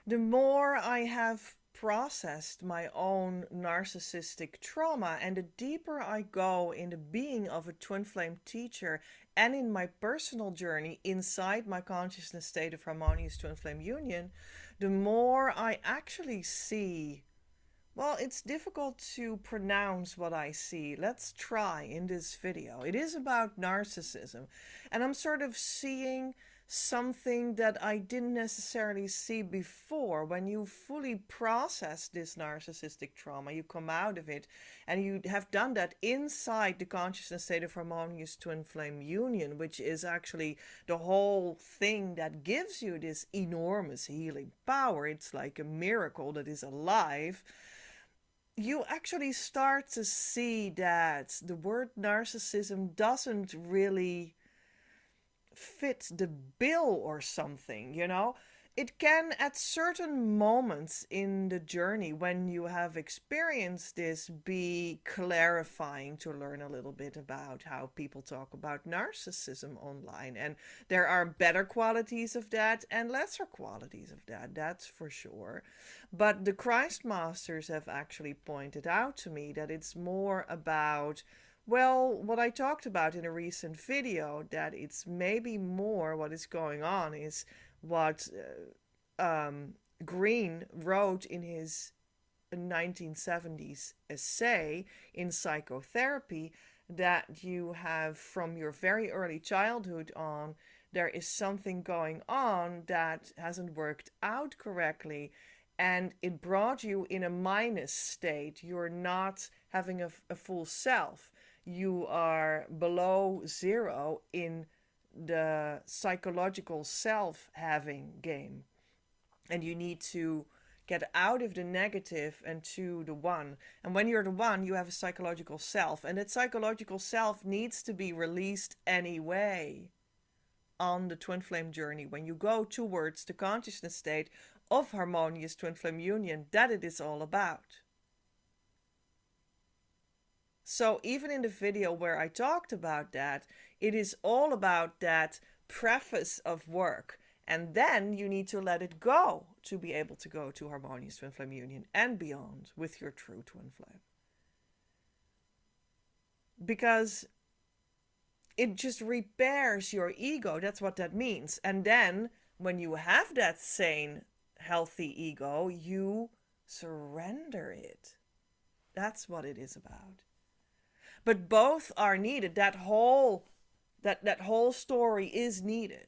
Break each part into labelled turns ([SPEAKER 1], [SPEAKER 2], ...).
[SPEAKER 1] The more I have processed my own narcissistic trauma and the deeper I go in the being of a twin flame teacher and in my personal journey inside my consciousness state of harmonious twin flame union, the more I actually see. Well, it's difficult to pronounce what I see. Let's try in this video. It is about narcissism, and I'm sort of seeing something that I didn't necessarily see before. When you fully process this narcissistic trauma, you come out of it, and you have done that inside the consciousness state of harmonious twin flame union, which is actually the whole thing that gives you this enormous healing power. It's like a miracle that is alive. You actually start to see that the word narcissism doesn't really fit the bill or something, you know? It can, at certain moments in the journey when you have experienced this, be clarifying to learn a little bit about how people talk about narcissism online. And there are better qualities of that and lesser qualities of that, that's for sure. But the Christ Masters have actually pointed out to me that it's more about, well, what I talked about in a recent video, that it's maybe more what is going on is what Green wrote in his 1970s essay in Psychotherapy, that you have from your very early childhood on, there is something going on that hasn't worked out correctly, and it brought you in a minus state. You're not having a full self. You are below zero in the psychological self-having game. And you need to get out of the negative and to the one. And when you're the one, you have a psychological self. And that psychological self needs to be released anyway on the twin flame journey. When you go towards the consciousness state of harmonious twin flame union, that it is all about. So even in the video where I talked about that, it is all about that preface of work. And then you need to let it go to be able to go to harmonious twin flame union and beyond with your true twin flame. Because it just repairs your ego. That's what that means. And then when you have that sane, healthy ego, you surrender it. That's what it is about. But both are needed. That whole story is needed.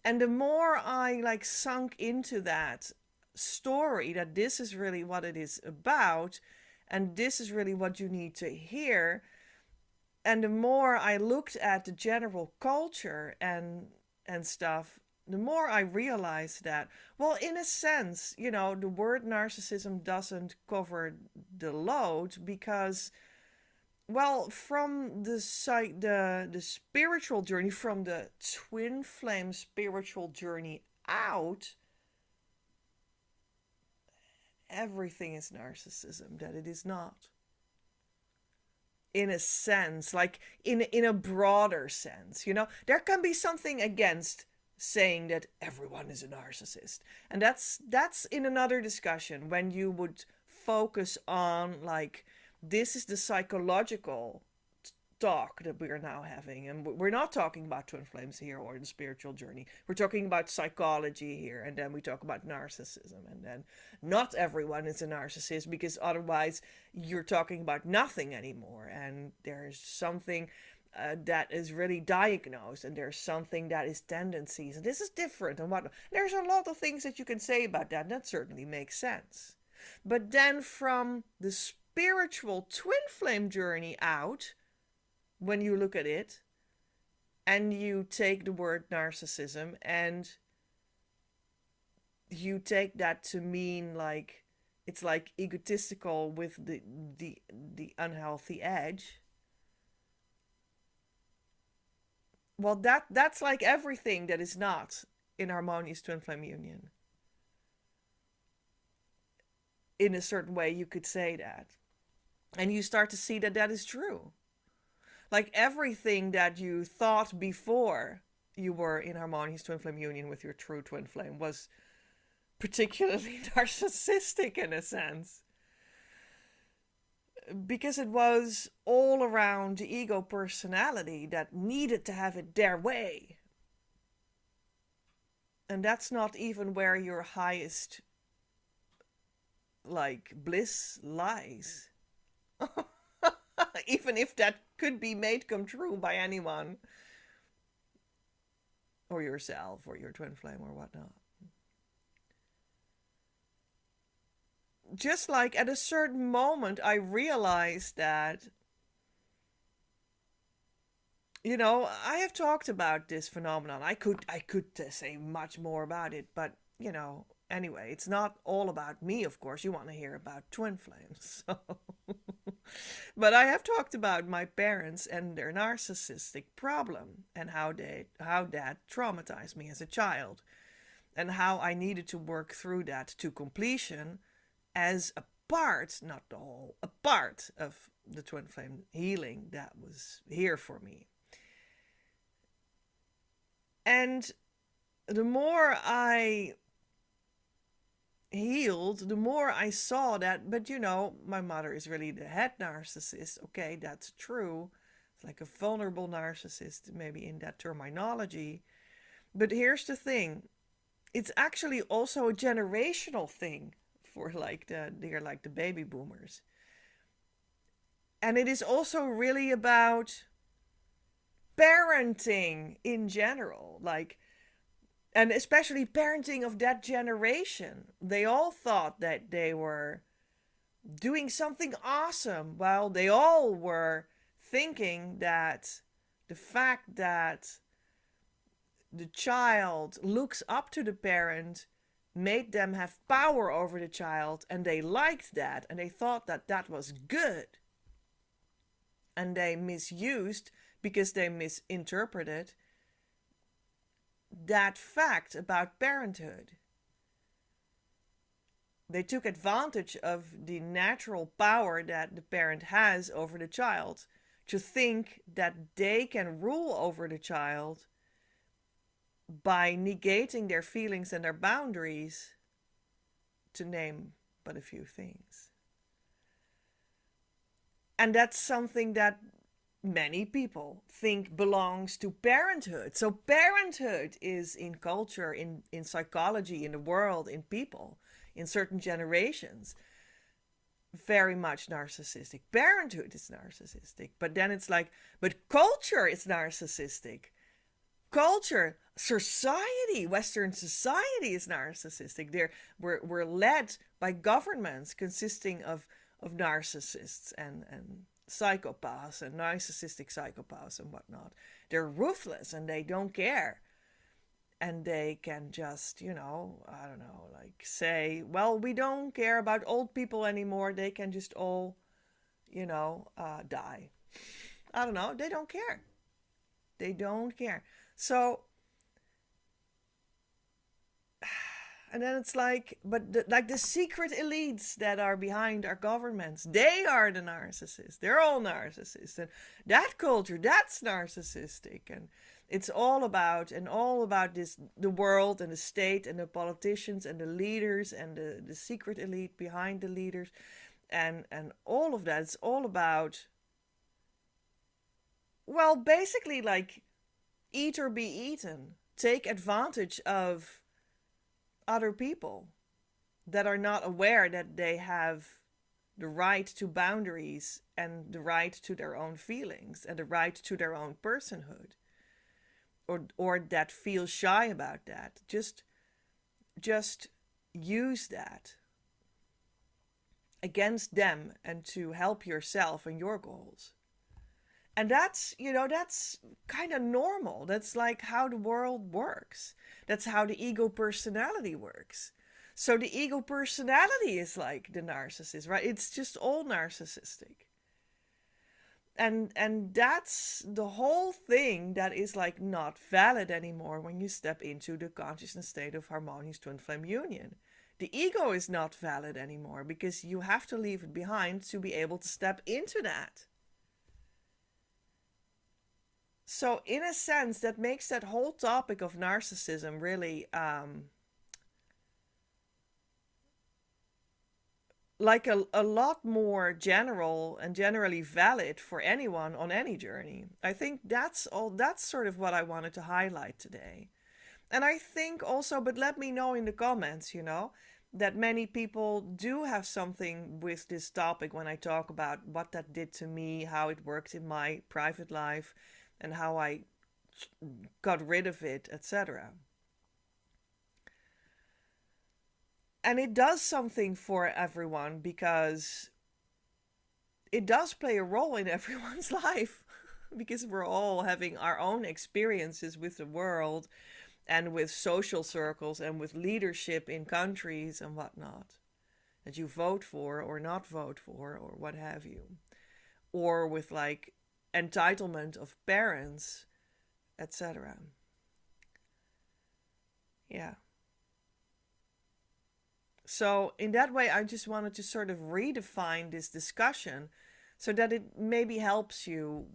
[SPEAKER 1] And the more I sunk into that story, that this is really what it is about, and this is really what you need to hear, and the more I looked at the general culture and stuff, the more I realized that, well, in a sense, the word narcissism doesn't cover the load, because, well, from the spiritual journey, from the twin flame spiritual journey out, everything is narcissism that it is not. In a sense, in a broader sense, there can be something against saying that everyone is a narcissist. And that's in another discussion, when you would focus on this is the psychological talk that we are now having. And we're not talking about twin flames here or the spiritual journey. We're talking about psychology here. And then we talk about narcissism. And then not everyone is a narcissist, because otherwise you're talking about nothing anymore. And there's something that is really diagnosed, and there's something that is tendencies. And this is different and whatnot. There's a lot of things that you can say about that, and that certainly makes sense. But then from the spiritual twin flame journey out, when you look at it and you take the word narcissism and you take that to mean it's egotistical with the unhealthy edge, well, that's everything that is not in harmonious twin flame union. In a certain way, you could say that. And you start to see that that is true. Everything that you thought before you were in harmonious twin flame union with your true twin flame was particularly narcissistic in a sense, because it was all around the ego personality that needed to have it their way. And that's not even where your highest, like, bliss lies. Even if that could be made come true by anyone, or yourself, or your twin flame, or whatnot. Just like at a certain moment, I realized that, I have talked about this phenomenon. I could say much more about it, but anyway, it's not all about me, of course. You want to hear about twin flames. So. But I have talked about my parents and their narcissistic problem, and how that traumatized me as a child, and how I needed to work through that to completion as a part, not the whole, a part of the twin flame healing that was here for me. And the more I healed, the more I saw that, but my mother is really the head narcissist. Okay, that's true. It's like a vulnerable narcissist, maybe in that terminology. But here's the thing. It's actually also a generational thing for they're like the baby boomers. And it is also really about parenting in general, and especially parenting of that generation. They all thought that they were doing something awesome, while they all were thinking that the fact that the child looks up to the parent made them have power over the child, and they liked that, and they thought that that was good. And they misused, because they misinterpreted that fact about parenthood. They took advantage of the natural power that the parent has over the child to think that they can rule over the child by negating their feelings and their boundaries, to name but a few things. And that's something that many people think belongs to parenthood. So parenthood is in culture, in psychology, in the world, in people, in certain generations, very much narcissistic. Parenthood is narcissistic. But then it's like, but culture is narcissistic. Culture, society, Western society is narcissistic. We're led by governments consisting of narcissists and psychopaths and narcissistic psychopaths and whatnot. They're ruthless and they don't care. And they can just, say, well, we don't care about old people anymore. They can just all, die. I don't know. They don't care. They don't care. So, and then it's like, but the secret elites that are behind our governments, they are the narcissists. They're all narcissists. And that culture, that's narcissistic. And it's all about this, the world and the state and the politicians and the leaders and the secret elite behind the leaders. And all of that, it's all about, well, basically like eat or be eaten. Take advantage of other people that are not aware that they have the right to boundaries and the right to their own feelings and the right to their own personhood, or that feel shy about that. Just use that against them and to help yourself and your goals. And that's kind of normal. That's like how the world works. That's how the ego personality works. So the ego personality is like the narcissist, right? It's just all narcissistic. And that's the whole thing that is like not valid anymore when you step into the consciousness state of harmonious twin flame union. The ego is not valid anymore because you have to leave it behind to be able to step into that. So in a sense, that makes that whole topic of narcissism really like a lot more general and generally valid for anyone on any journey. I think that's sort of what I wanted to highlight today. And I think also, but let me know in the comments, that many people do have something with this topic when I talk about what that did to me, how it worked in my private life, and how I got rid of it, etc. And it does something for everyone because it does play a role in everyone's life because we're all having our own experiences with the world and with social circles and with leadership in countries and whatnot that you vote for or not vote for or what have you, or with like entitlement of parents, etc. Yeah. So in that way, I just wanted to sort of redefine this discussion so that it maybe helps you,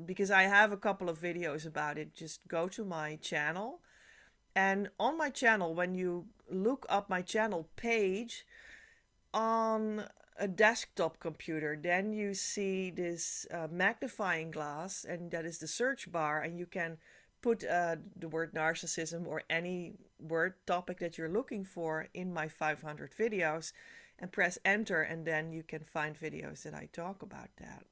[SPEAKER 1] because I have a couple of videos about it. Just go to my channel, and on my channel, when you look up my channel page on a desktop computer, then you see this magnifying glass, and that is the search bar, and you can put the word narcissism or any word topic that you're looking for in my 500 videos and press enter, and then you can find videos that I talk about that.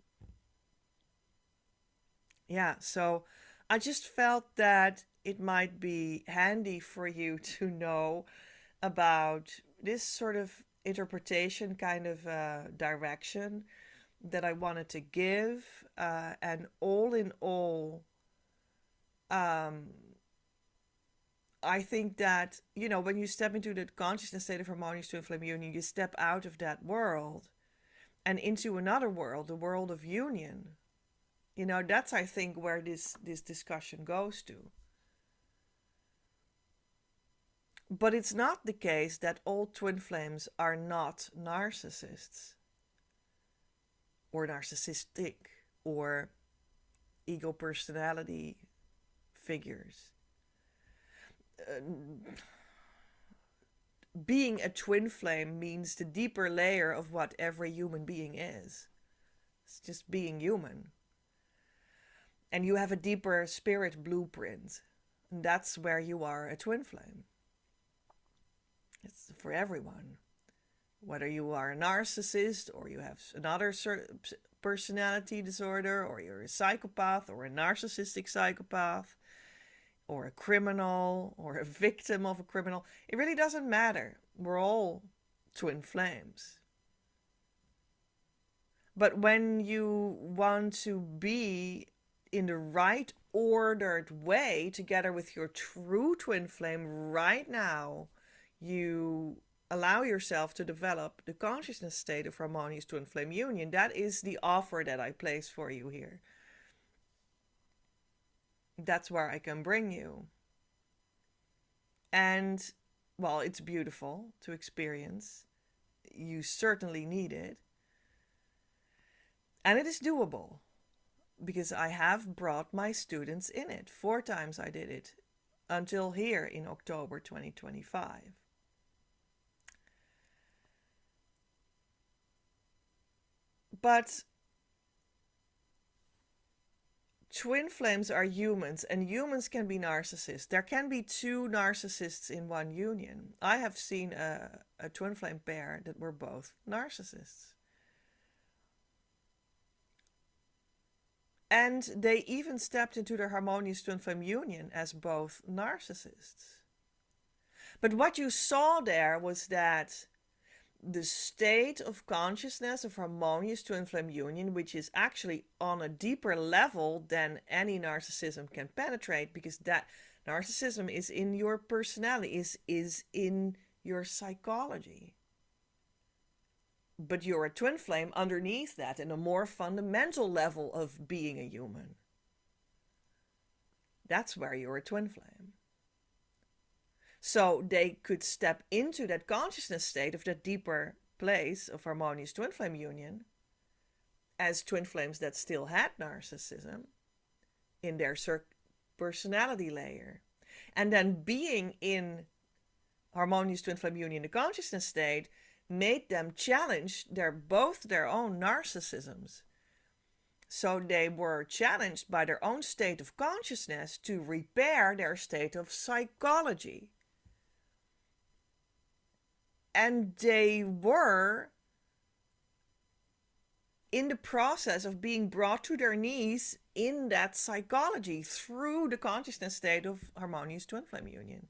[SPEAKER 1] Yeah, so I just felt that it might be handy for you to know about this sort of interpretation kind of direction that I wanted to give, and all in all, I think that, when you step into the consciousness state of harmonious twin flame union, you step out of that world and into another world, the world of union. That's, I think, where this discussion goes to. But it's not the case that all twin flames are not narcissists or narcissistic or ego personality figures. Being a twin flame means the deeper layer of what every human being is. It's just being human. And you have a deeper spirit blueprint. And that's where you are a twin flame. It's for everyone. Whether you are a narcissist or you have another personality disorder, or you're a psychopath or a narcissistic psychopath, or a criminal or a victim of a criminal. It really doesn't matter. We're all twin flames. But when you want to be in the right ordered way together with your true twin flame right now, you allow yourself to develop the consciousness state of harmonious twin flame union. That is the offer that I place for you here. That's where I can bring you. And, well, it's beautiful to experience. You certainly need it. And it is doable, because I have brought my students in it. 4 times I did it until here in October 2025. But twin flames are humans, and humans can be narcissists. There can be 2 narcissists in one union. I have seen a twin flame pair that were both narcissists. And they even stepped into their harmonious twin flame union as both narcissists. But what you saw there was that the state of consciousness of harmonious twin flame union, which is actually on a deeper level than any narcissism can penetrate, because that narcissism is in your personality, is in your psychology. But you're a twin flame underneath that, in a more fundamental level of being a human. That's where you're a twin flame. So they could step into that consciousness state of that deeper place of harmonious twin flame union as twin flames that still had narcissism in their personality layer. And then being in harmonious twin flame union, the consciousness state, made them challenge both their own narcissisms. So they were challenged by their own state of consciousness to repair their state of psychology. And they were in the process of being brought to their knees in that psychology through the consciousness state of harmonious twin flame union.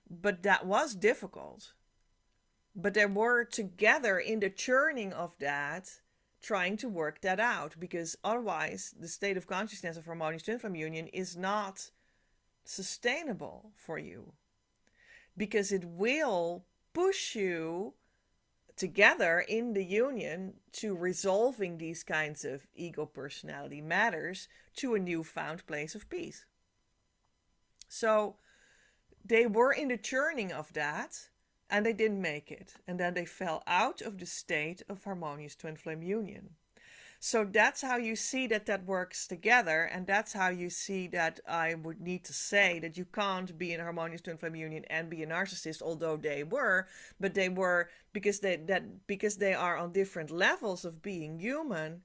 [SPEAKER 1] But that was difficult. But they were together in the churning of that, trying to work that out, because otherwise the state of consciousness of harmonious twin flame union is not sustainable for you, because it will push you together in the union to resolving these kinds of ego personality matters to a newfound place of peace. So they were in the churning of that, and they didn't make it. And then they fell out of the state of harmonious twin flame union. So that's how you see that that works together. And that's how you see that I would need to say that you can't be in a harmonious twin flame union and be a narcissist, although they were. But they were, because they are on different levels of being human,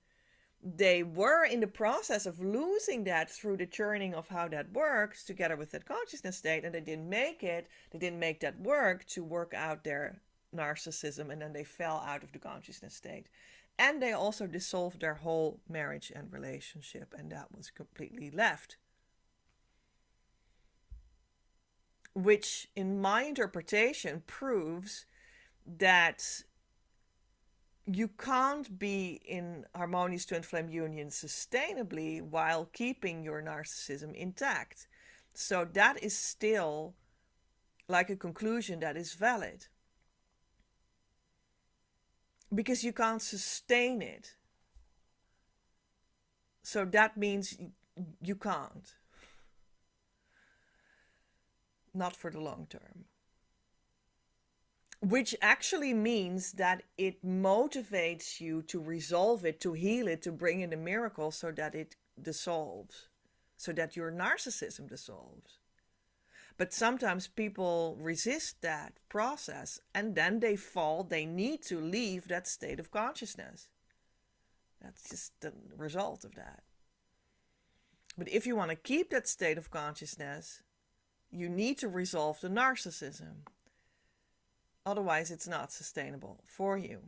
[SPEAKER 1] they were in the process of losing that through the churning of how that works together with that consciousness state, and they didn't make it. They didn't make that work to work out their narcissism, and then they fell out of the consciousness state. And they also dissolved their whole marriage and relationship, and that was completely left. Which, in my interpretation, proves that you can't be in harmonious twin flame union sustainably while keeping your narcissism intact. So that is still like a conclusion that is valid, because you can't sustain it. So that means you can't. Not for the long term. Which actually means that it motivates you to resolve it, to heal it, to bring in a miracle so that it dissolves, so that your narcissism dissolves. But sometimes people resist that process, and then they fall. They need to leave that state of consciousness. That's just the result of that. But if you want to keep that state of consciousness, you need to resolve the narcissism. Otherwise, it's not sustainable for you.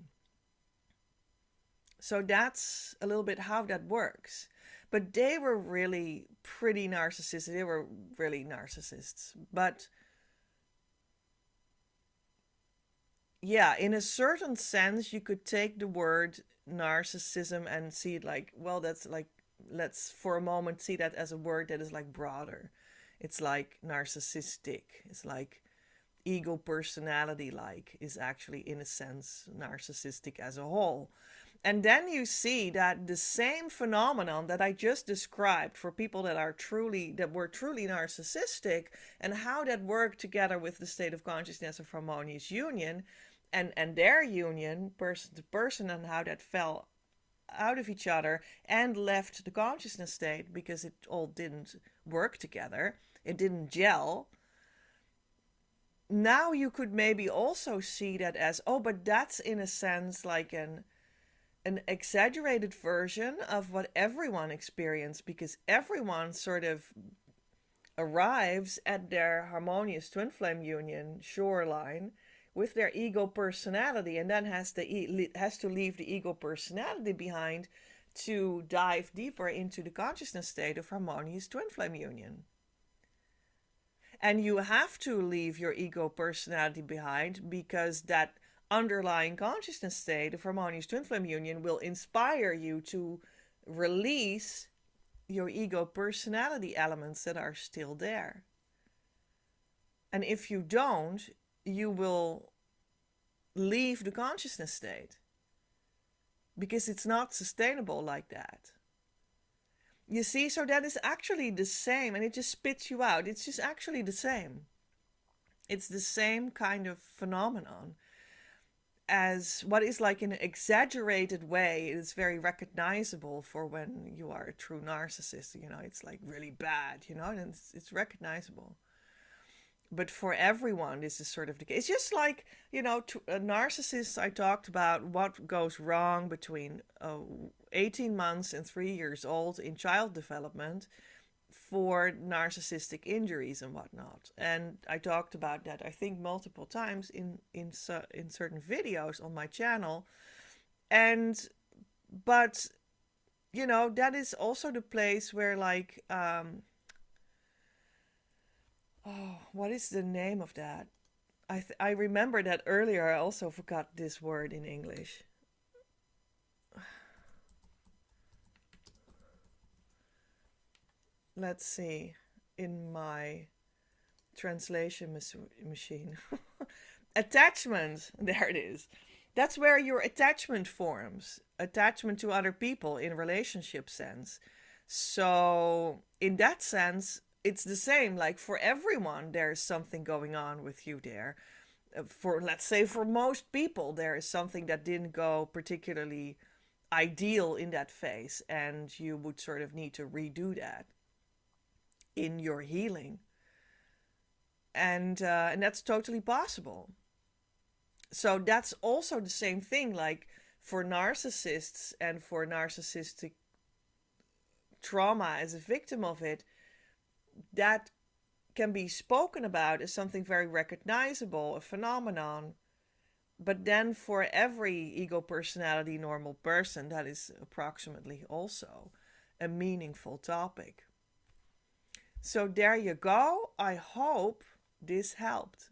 [SPEAKER 1] So that's a little bit how that works. But they were really pretty narcissistic. They were really narcissists. But yeah, in a certain sense, you could take the word narcissism and see it like, well, that's like, let's for a moment see that as a word that is like broader. It's like narcissistic. It's like ego personality like is actually in a sense narcissistic as a whole. And then you see that the same phenomenon that I just described for people that were truly narcissistic, and how that worked together with the state of consciousness of harmonious union and their union person to person, and how that fell out of each other and left the consciousness state because it all didn't work together. It didn't gel. Now you could maybe also see that as, oh, but that's in a sense like an exaggerated version of what everyone experienced, because everyone sort of arrives at their harmonious twin flame union shoreline with their ego personality, and then has to leave the ego personality behind to dive deeper into the consciousness state of harmonious twin flame union. And you have to leave your ego personality behind, because that underlying consciousness state of harmonious twin flame union will inspire you to release your ego personality elements that are still there. And if you don't, you will leave the consciousness state, because it's not sustainable like that. You see, so that is actually the same, and it just spits you out. It's just actually the same. It's the same kind of phenomenon as what is like in an exaggerated way. It is very recognizable for when you are a true narcissist. You know, it's like really bad, you know, and it's recognizable. But for everyone, this is sort of the case. It's just like, narcissists, I talked about what goes wrong between 18 months and 3 years old in child development for narcissistic injuries and whatnot. And I talked about that, I think, multiple times in certain videos on my channel. And, but, that is also the place where, like, oh, what is the name of that? I remember that earlier. I also forgot this word in English. Let's see, in my translation machine. Attachment. There it is. That's where your attachment forms. Attachment to other people in relationship sense. So in that sense, it's the same. Like for everyone, there's something going on with you there. For, let's say, for most people, there is something that didn't go particularly ideal in that phase, and you would sort of need to redo that in your healing. And that's totally possible. So that's also the same thing, like for narcissists and for narcissistic trauma as a victim of it, that can be spoken about as something very recognizable, a phenomenon. But then for every ego personality normal person, that is approximately also a meaningful topic. So there you go. I hope this helped.